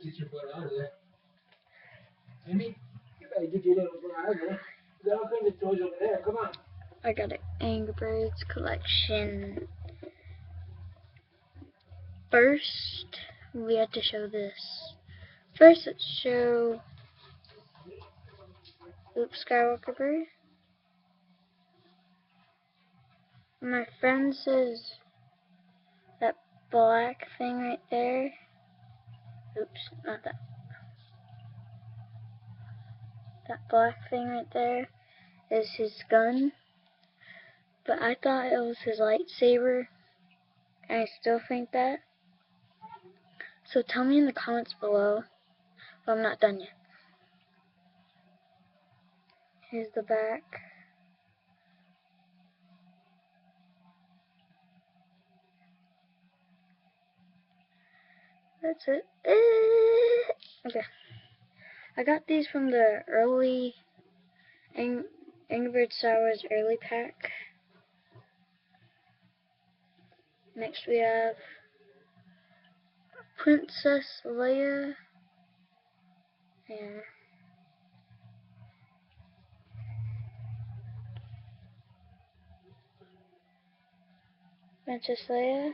Get your butt out of there. Amy, you better get your little butt out of there. Don't bring the toys over there. Come on. I got an Angry Birds collection. First, we have to show this. First, let's show Luke Skywalker bird. My friend says that black thing right there. Oops, not that. That black thing right there is his gun. But I thought it was his lightsaber. And I still think that. So tell me in the comments below. But I'm not done yet. Here's the back. That's it. Okay. I got these from the early Angry Birds Star Wars early pack. Next we have Princess Leia and Princess Leia.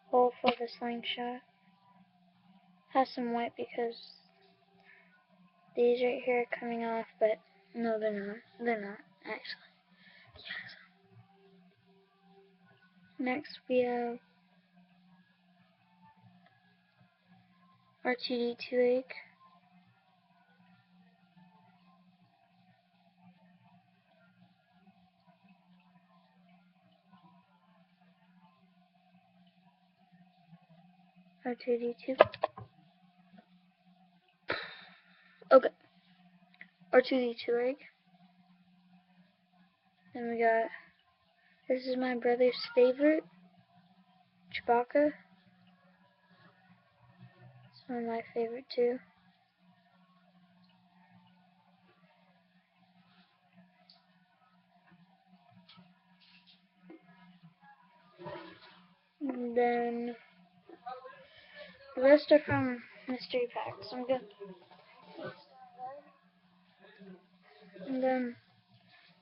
Hole for the slingshot. Has some white because these right here are coming off, but no, they're not. They're not, actually. Yes. Next we have R2-D2 egg. R2-D2. Okay. R2-D2 egg. Then we got, this is my brother's favorite, Chewbacca. It's one of my favorite too. And then the rest are from mystery packs. I'm good. And then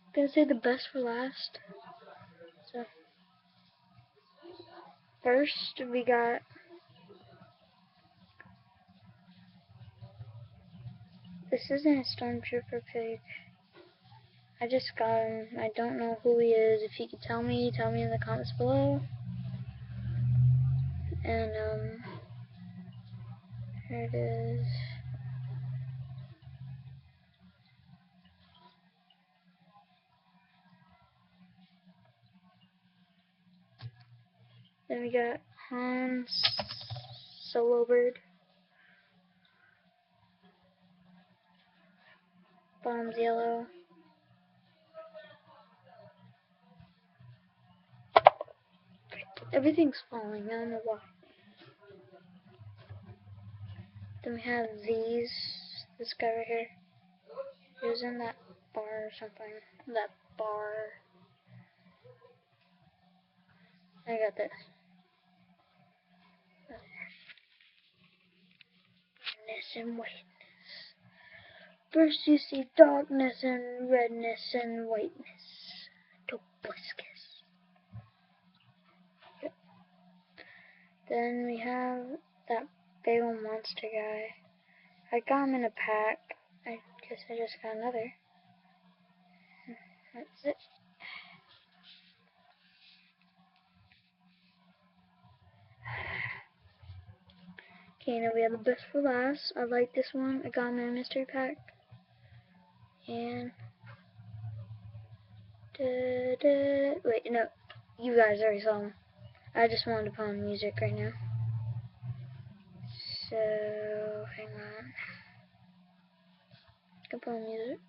I'm gonna say the best for last. So first we got this isn't a Stormtrooper pig. I just got him. I don't know who he is. If you could tell me in the comments below. And here it is. Then we got Han Solo bird. Bottom's yellow. Everything's falling. I don't know why. Then we have these. This guy right here. He was in that bar or something. That bar. I got this. Darkness and whiteness. First you see darkness and redness and whiteness. Tobuscus. Yep. Then we have that big old monster guy. I got him in a pack. I guess I just got another. That's it. Okay, now we have the best for last. I like this one. I got him in a mystery pack. And wait, no, you guys already saw him. I just wanted to put on music right now. So hang on. I can put on music.